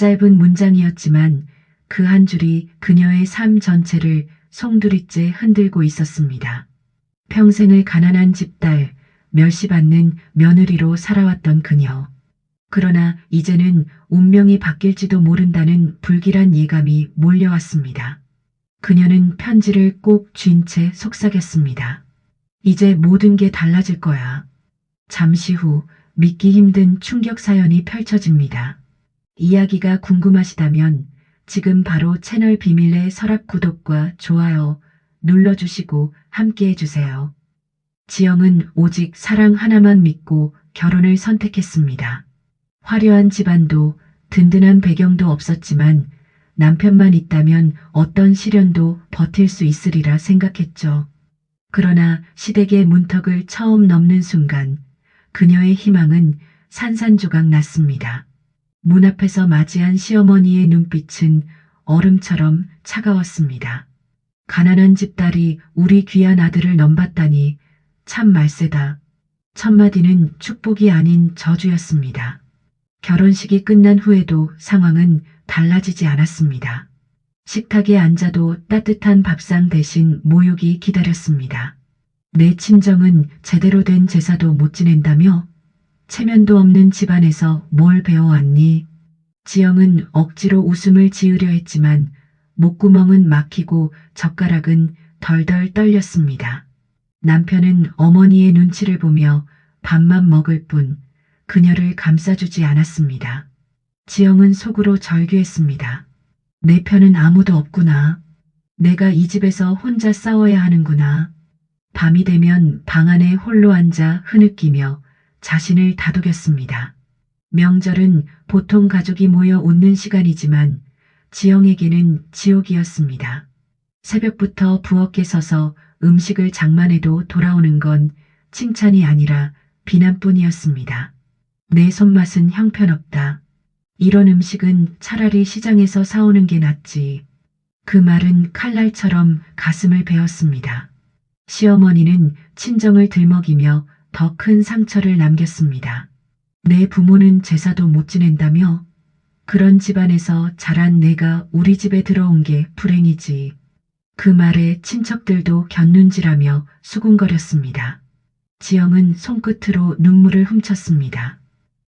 짧은 문장이었지만 그 한 줄이 그녀의 삶 전체를 송두리째 흔들고 있었습니다. 평생을 가난한 집딸, 멸시받는 며느리로 살아왔던 그녀. 그러나 이제는 운명이 바뀔지도 모른다는 불길한 예감이 몰려왔습니다. 그녀는 편지를 꼭 쥔 채 속삭였습니다. 이제 모든 게 달라질 거야. 잠시 후 믿기 힘든 충격 사연이 펼쳐집니다. 이야기가 궁금하시다면 지금 바로 채널 비밀의 서랍 구독과 좋아요 눌러주시고 함께 해주세요. 지영은 오직 사랑 하나만 믿고 결혼을 선택했습니다. 화려한 집안도 든든한 배경도 없었지만 남편만 있다면 어떤 시련도 버틸 수 있으리라 생각했죠. 그러나 시댁의 문턱을 처음 넘는 순간 그녀의 희망은 산산조각 났습니다. 문 앞에서 맞이한 시어머니의 눈빛은 얼음처럼 차가웠습니다. 가난한 집딸이 우리 귀한 아들을 넘봤다니 참 말세다. 첫마디는 축복이 아닌 저주였습니다. 결혼식이 끝난 후에도 상황은 달라지지 않았습니다. 식탁에 앉아도 따뜻한 밥상 대신 모욕이 기다렸습니다. 내 친정은 제대로 된 제사도 못 지낸다며? 체면도 없는 집안에서 뭘 배워왔니? 지영은 억지로 웃음을 지으려 했지만 목구멍은 막히고 젓가락은 덜덜 떨렸습니다. 남편은 어머니의 눈치를 보며 밥만 먹을 뿐 그녀를 감싸주지 않았습니다. 지영은 속으로 절규했습니다. 내 편은 아무도 없구나. 내가 이 집에서 혼자 싸워야 하는구나. 밤이 되면 방 안에 홀로 앉아 흐느끼며 자신을 다독였습니다. 명절은 보통 가족이 모여 웃는 시간이지만 지영에게는 지옥이었습니다. 새벽부터 부엌에 서서 음식을 장만해도 돌아오는 건 칭찬이 아니라 비난뿐이었습니다. 내 손맛은 형편없다. 이런 음식은 차라리 시장에서 사오는 게 낫지. 그 말은 칼날처럼 가슴을 베었습니다. 시어머니는 친정을 들먹이며 더 큰 상처를 남겼습니다. 내 부모는 제사도 못 지낸다며? 그런 집안에서 자란 내가 우리 집에 들어온 게 불행이지. 그 말에 친척들도 곁눈질하며 수군거렸습니다. 지영은 손끝으로 눈물을 훔쳤습니다.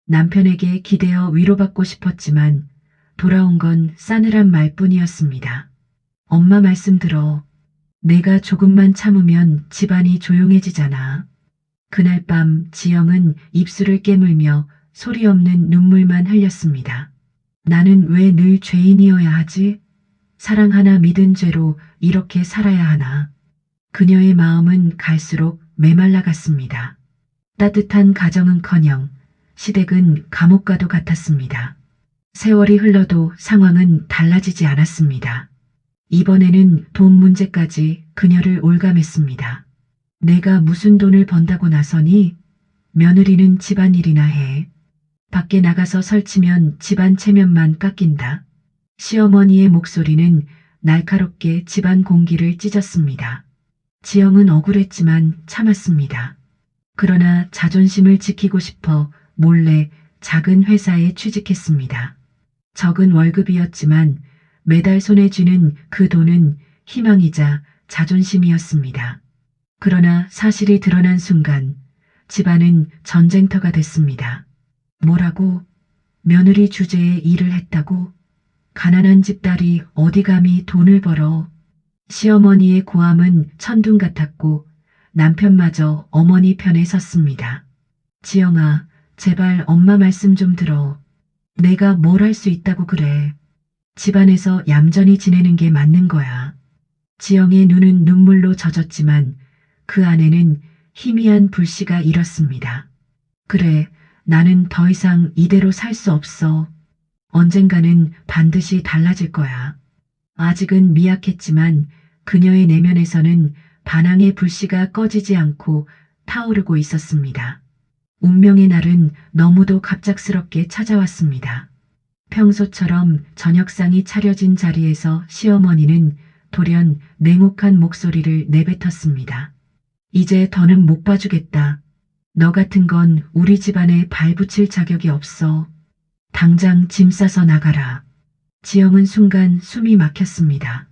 남편에게 기대어 위로받고 싶었지만 돌아온 건 싸늘한 말뿐이었습니다. 엄마 말씀 들어. 내가 조금만 참으면 집안이 조용해지잖아. 그날 밤 지영은 입술을 깨물며 소리 없는 눈물만 흘렸습니다. 나는 왜 늘 죄인이어야 하지? 사랑 하나 믿은 죄로 이렇게 살아야 하나. 그녀의 마음은 갈수록 메말라갔습니다. 따뜻한 가정은커녕 시댁은 감옥과도 같았습니다. 세월이 흘러도 상황은 달라지지 않았습니다. 이번에는 돈 문제까지 그녀를 올감했습니다. 내가 무슨 돈을 번다고 나서니? 며느리는 집안일이나 해. 밖에 나가서 설치면 집안 체면만 깎인다. 시어머니의 목소리는 날카롭게 집안 공기를 찢었습니다. 지영은 억울했지만 참았습니다. 그러나 자존심을 지키고 싶어 몰래 작은 회사에 취직했습니다. 적은 월급이었지만 매달 손에 쥐는 그 돈은 희망이자 자존심이었습니다. 그러나 사실이 드러난 순간 집안은 전쟁터가 됐습니다. 뭐라고? 며느리 주제에 일을 했다고? 가난한 집딸이 어디 감히 돈을 벌어? 시어머니의 고함은 천둥 같았고 남편마저 어머니 편에 섰습니다. 지영아, 제발 엄마 말씀 좀 들어. 내가 뭘 할 수 있다고 그래. 집안에서 얌전히 지내는 게 맞는 거야. 지영의 눈은 눈물로 젖었지만 그 안에는 희미한 불씨가 일었습니다. 그래, 나는 더 이상 이대로 살 수 없어. 언젠가는 반드시 달라질 거야. 아직은 미약했지만 그녀의 내면에서는 반항의 불씨가 꺼지지 않고 타오르고 있었습니다. 운명의 날은 너무도 갑작스럽게 찾아왔습니다. 평소처럼 저녁상이 차려진 자리에서 시어머니는 돌연 냉혹한 목소리를 내뱉었습니다. 이제 더는 못 봐주겠다. 너 같은 건 우리 집안에 발붙일 자격이 없어. 당장 짐 싸서 나가라. 지영은 순간 숨이 막혔습니다.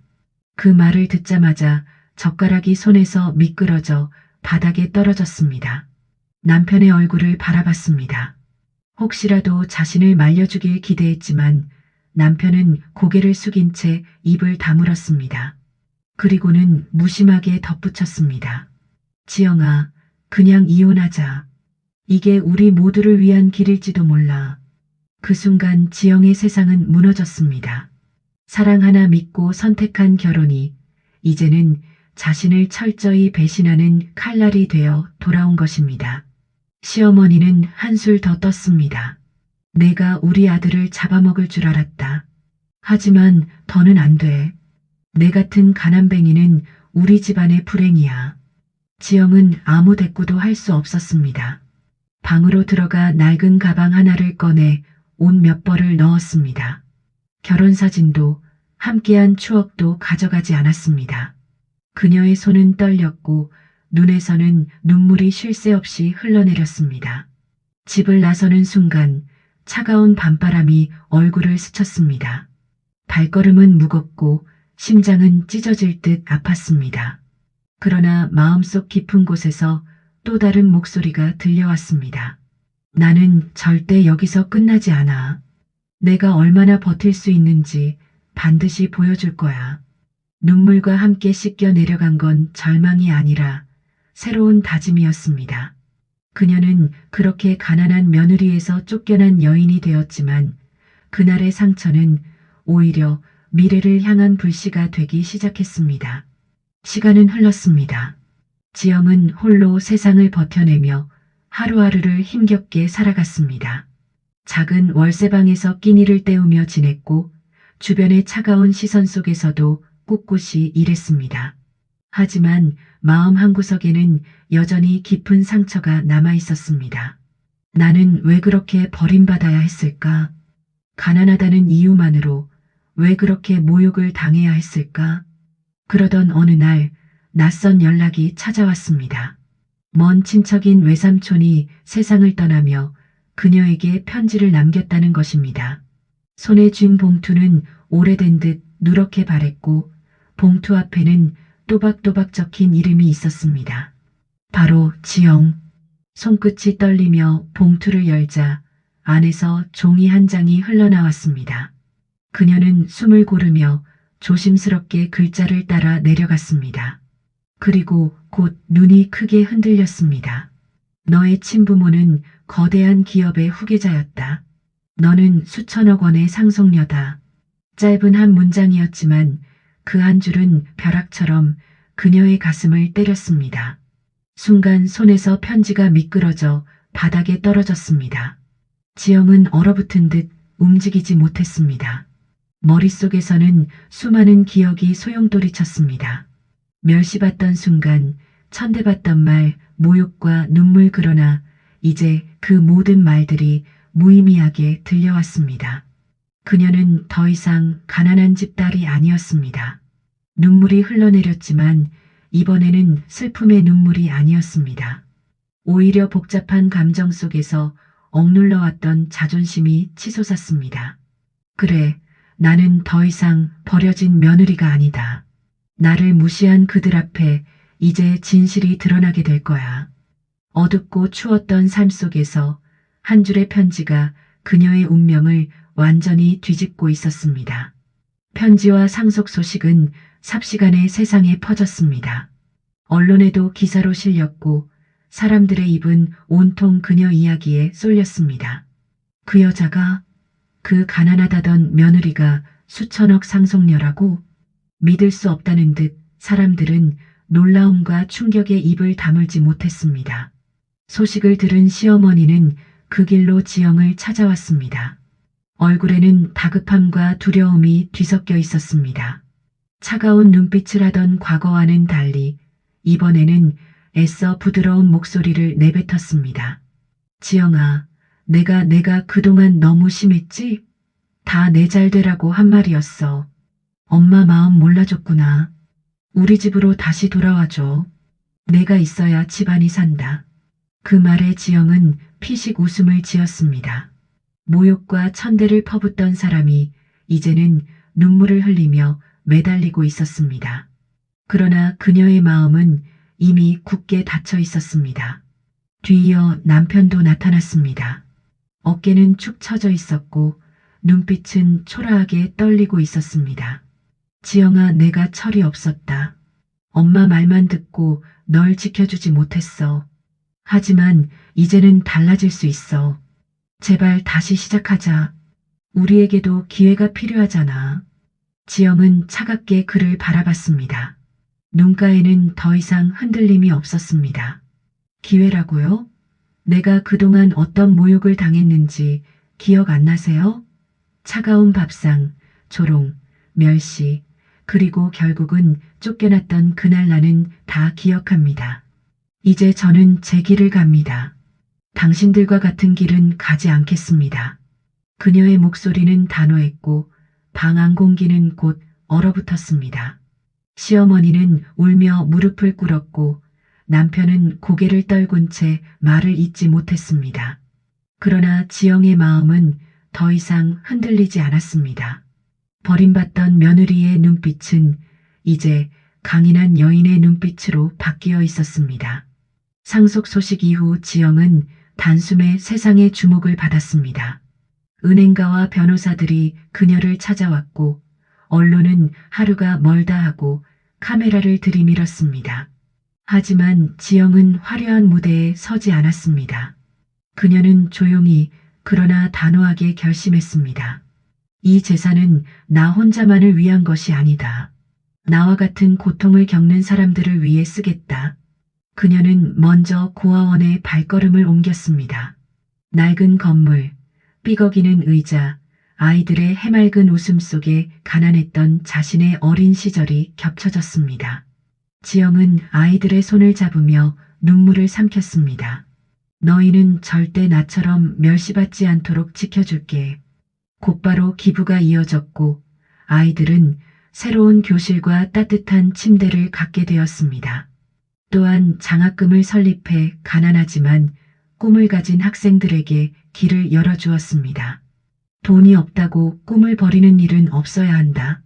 그 말을 듣자마자 젓가락이 손에서 미끄러져 바닥에 떨어졌습니다. 남편의 얼굴을 바라봤습니다. 혹시라도 자신을 말려주길 기대했지만 남편은 고개를 숙인 채 입을 다물었습니다. 그리고는 무심하게 덧붙였습니다. 지영아, 그냥 이혼하자. 이게 우리 모두를 위한 길일지도 몰라. 그 순간 지영의 세상은 무너졌습니다. 사랑 하나 믿고 선택한 결혼이 이제는 자신을 철저히 배신하는 칼날이 되어 돌아온 것입니다. 시어머니는 한술 더 떴습니다. 내가 우리 아들을 잡아먹을 줄 알았다. 하지만 더는 안 돼. 내 같은 가난뱅이는 우리 집안의 불행이야. 지영은 아무 대꾸도 할 수 없었습니다. 방으로 들어가 낡은 가방 하나를 꺼내 옷 몇 벌을 넣었습니다. 결혼사진도 함께한 추억도 가져가지 않았습니다. 그녀의 손은 떨렸고 눈에서는 눈물이 쉴 새 없이 흘러내렸습니다. 집을 나서는 순간 차가운 밤바람이 얼굴을 스쳤습니다. 발걸음은 무겁고 심장은 찢어질 듯 아팠습니다. 그러나 마음속 깊은 곳에서 또 다른 목소리가 들려왔습니다. 나는 절대 여기서 끝나지 않아. 내가 얼마나 버틸 수 있는지 반드시 보여줄 거야. 눈물과 함께 씻겨 내려간 건 절망이 아니라 새로운 다짐이었습니다. 그녀는 그렇게 가난한 며느리에서 쫓겨난 여인이 되었지만 그날의 상처는 오히려 미래를 향한 불씨가 되기 시작했습니다. 시간은 흘렀습니다. 지영은 홀로 세상을 버텨내며 하루하루를 힘겹게 살아갔습니다. 작은 월세방에서 끼니를 때우며 지냈고 주변의 차가운 시선 속에서도 꿋꿋이 일했습니다. 하지만 마음 한구석에는 여전히 깊은 상처가 남아 있었습니다. 나는 왜 그렇게 버림받아야 했을까? 가난하다는 이유만으로 왜 그렇게 모욕을 당해야 했을까? 그러던 어느 날 낯선 연락이 찾아왔습니다. 먼 친척인 외삼촌이 세상을 떠나며 그녀에게 편지를 남겼다는 것입니다. 손에 쥔 봉투는 오래된 듯 누렇게 바랬고 봉투 앞에는 또박또박 적힌 이름이 있었습니다. 바로 지영. 손끝이 떨리며 봉투를 열자 안에서 종이 한 장이 흘러나왔습니다. 그녀는 숨을 고르며 조심스럽게 글자를 따라 내려갔습니다. 그리고 곧 눈이 크게 흔들렸습니다. 너의 친부모는 거대한 기업의 후계자였다. 너는 수천억 원의 상속녀다. 짧은 한 문장이었지만 그 한 줄은 벼락처럼 그녀의 가슴을 때렸습니다. 순간 손에서 편지가 미끄러져 바닥에 떨어졌습니다. 지영은 얼어붙은 듯 움직이지 못했습니다. 머릿속에서는 수많은 기억이 소용돌이쳤습니다. 멸시받던 순간, 천대받던 말, 모욕과 눈물 그러나 이제 그 모든 말들이 무의미하게 들려왔습니다. 그녀는 더 이상 가난한 집 딸이 아니었습니다. 눈물이 흘러내렸지만 이번에는 슬픔의 눈물이 아니었습니다. 오히려 복잡한 감정 속에서 억눌러왔던 자존심이 치솟았습니다. 그래, 나는 더 이상 버려진 며느리가 아니다. 나를 무시한 그들 앞에 이제 진실이 드러나게 될 거야. 어둡고 추웠던 삶 속에서 한 줄의 편지가 그녀의 운명을 완전히 뒤집고 있었습니다. 편지와 상속 소식은 삽시간에 세상에 퍼졌습니다. 언론에도 기사로 실렸고 사람들의 입은 온통 그녀 이야기에 쏠렸습니다. 그 여자가, 그 가난하다던 며느리가 수천억 상속녀라고? 믿을 수 없다는 듯 사람들은 놀라움과 충격에 입을 다물지 못했습니다. 소식을 들은 시어머니는 그 길로 지영을 찾아왔습니다. 얼굴에는 다급함과 두려움이 뒤섞여 있었습니다. 차가운 눈빛을 하던 과거와는 달리 이번에는 애써 부드러운 목소리를 내뱉었습니다. 지영아, 내가 그동안 너무 심했지? 다 내 잘 되라고 한 말이었어. 엄마 마음 몰라줬구나. 우리 집으로 다시 돌아와줘. 내가 있어야 집안이 산다. 그 말에 지영은 피식 웃음을 지었습니다. 모욕과 천대를 퍼붓던 사람이 이제는 눈물을 흘리며 매달리고 있었습니다. 그러나 그녀의 마음은 이미 굳게 닫혀 있었습니다. 뒤이어 남편도 나타났습니다. 어깨는 축 처져 있었고 눈빛은 초라하게 떨리고 있었습니다. 지영아, 내가 철이 없었다. 엄마 말만 듣고 널 지켜주지 못했어. 하지만 이제는 달라질 수 있어. 제발 다시 시작하자. 우리에게도 기회가 필요하잖아. 지영은 차갑게 그를 바라봤습니다. 눈가에는 더 이상 흔들림이 없었습니다. 기회라고요? 내가 그동안 어떤 모욕을 당했는지 기억 안 나세요? 차가운 밥상, 조롱, 멸시, 그리고 결국은 쫓겨났던 그날 나는 다 기억합니다. 이제 저는 제 길을 갑니다. 당신들과 같은 길은 가지 않겠습니다. 그녀의 목소리는 단호했고 방 안 공기는 곧 얼어붙었습니다. 시어머니는 울며 무릎을 꿇었고 남편은 고개를 떨군 채 말을 잇지 못했습니다. 그러나 지영의 마음은 더 이상 흔들리지 않았습니다. 버림받던 며느리의 눈빛은 이제 강인한 여인의 눈빛으로 바뀌어 있었습니다. 상속 소식 이후 지영은 단숨에 세상의 주목을 받았습니다. 은행가와 변호사들이 그녀를 찾아왔고 언론은 하루가 멀다 하고 카메라를 들이밀었습니다. 하지만 지영은 화려한 무대에 서지 않았습니다. 그녀는 조용히 그러나 단호하게 결심했습니다. 이 재산은 나 혼자만을 위한 것이 아니다. 나와 같은 고통을 겪는 사람들을 위해 쓰겠다. 그녀는 먼저 고아원에 발걸음을 옮겼습니다. 낡은 건물, 삐걱이는 의자, 아이들의 해맑은 웃음 속에 가난했던 자신의 어린 시절이 겹쳐졌습니다. 지영은 아이들의 손을 잡으며 눈물을 삼켰습니다. 너희는 절대 나처럼 멸시받지 않도록 지켜줄게. 곧바로 기부가 이어졌고 아이들은 새로운 교실과 따뜻한 침대를 갖게 되었습니다. 또한 장학금을 설립해 가난하지만 꿈을 가진 학생들에게 길을 열어주었습니다. 돈이 없다고 꿈을 버리는 일은 없어야 한다.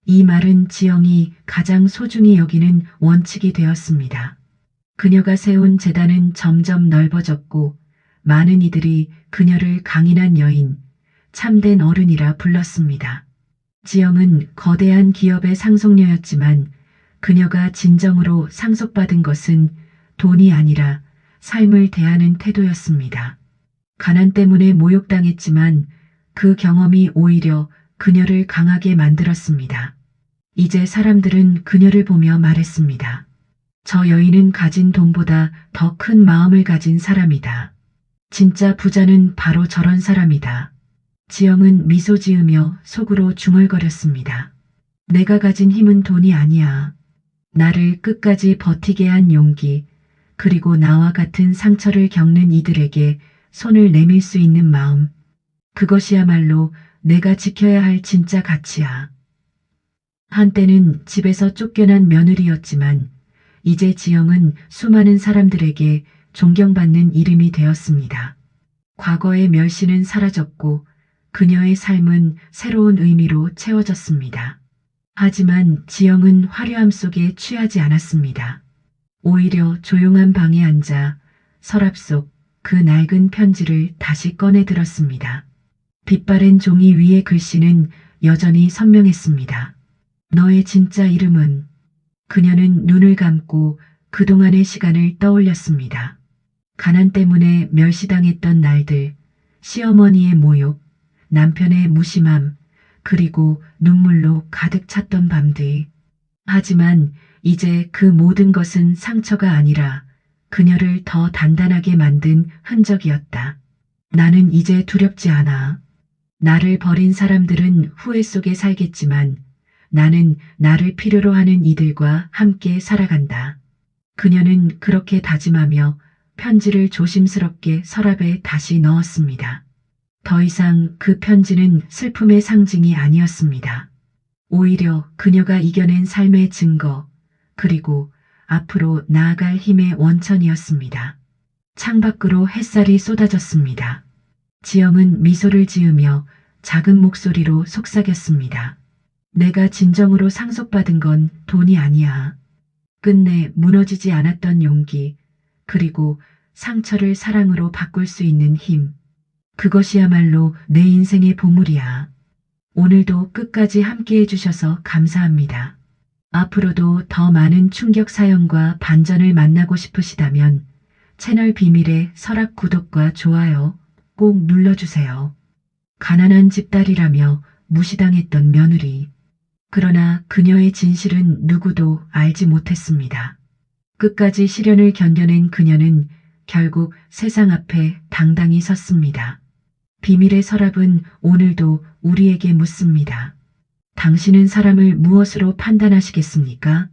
이 말은 지영이 가장 소중히 여기는 원칙이 되었습니다. 그녀가 세운 재단은 점점 넓어졌고 많은 이들이 그녀를 강인한 여인, 참된 어른이라 불렀습니다. 지영은 거대한 기업의 상속녀였지만 그녀가 진정으로 상속받은 것은 돈이 아니라 삶을 대하는 태도였습니다. 가난 때문에 모욕당했지만 그 경험이 오히려 그녀를 강하게 만들었습니다. 이제 사람들은 그녀를 보며 말했습니다. 저 여인은 가진 돈보다 더 큰 마음을 가진 사람이다. 진짜 부자는 바로 저런 사람이다. 지영은 미소 지으며 속으로 중얼거렸습니다. 내가 가진 힘은 돈이 아니야. 나를 끝까지 버티게 한 용기, 그리고 나와 같은 상처를 겪는 이들에게 손을 내밀 수 있는 마음. 그것이야말로 내가 지켜야 할 진짜 가치야. 한때는 집에서 쫓겨난 며느리였지만 이제 지영은 수많은 사람들에게 존경받는 이름이 되었습니다. 과거의 멸시는 사라졌고 그녀의 삶은 새로운 의미로 채워졌습니다. 하지만 지영은 화려함 속에 취하지 않았습니다. 오히려 조용한 방에 앉아 서랍 속 그 낡은 편지를 다시 꺼내 들었습니다. 빛바랜 종이 위의 글씨는 여전히 선명했습니다. 너의 진짜 이름은? 그녀는 눈을 감고 그동안의 시간을 떠올렸습니다. 가난 때문에 멸시당했던 날들, 시어머니의 모욕, 남편의 무심함, 그리고 눈물로 가득 찼던 밤들. 하지만 이제 그 모든 것은 상처가 아니라 그녀를 더 단단하게 만든 흔적이었다. 나는 이제 두렵지 않아. 나를 버린 사람들은 후회 속에 살겠지만 나는 나를 필요로 하는 이들과 함께 살아간다. 그녀는 그렇게 다짐하며 편지를 조심스럽게 서랍에 다시 넣었습니다. 더 이상 그 편지는 슬픔의 상징이 아니었습니다. 오히려 그녀가 이겨낸 삶의 증거, 그리고 앞으로 나아갈 힘의 원천이었습니다. 창밖으로 햇살이 쏟아졌습니다. 지영은 미소를 지으며 작은 목소리로 속삭였습니다. 내가 진정으로 상속받은 건 돈이 아니야. 끝내 무너지지 않았던 용기, 그리고 상처를 사랑으로 바꿀 수 있는 힘. 그것이야말로 내 인생의 보물이야. 오늘도 끝까지 함께 해주셔서 감사합니다. 앞으로도 더 많은 충격 사연과 반전을 만나고 싶으시다면 채널 비밀의 설악 구독과 좋아요 꼭 눌러주세요. 가난한 집딸이라며 무시당했던 며느리. 그러나 그녀의 진실은 누구도 알지 못했습니다. 끝까지 시련을 견뎌낸 그녀는 결국 세상 앞에 당당히 섰습니다. 비밀의 서랍은 오늘도 우리에게 묻습니다. 당신은 사람을 무엇으로 판단하시겠습니까?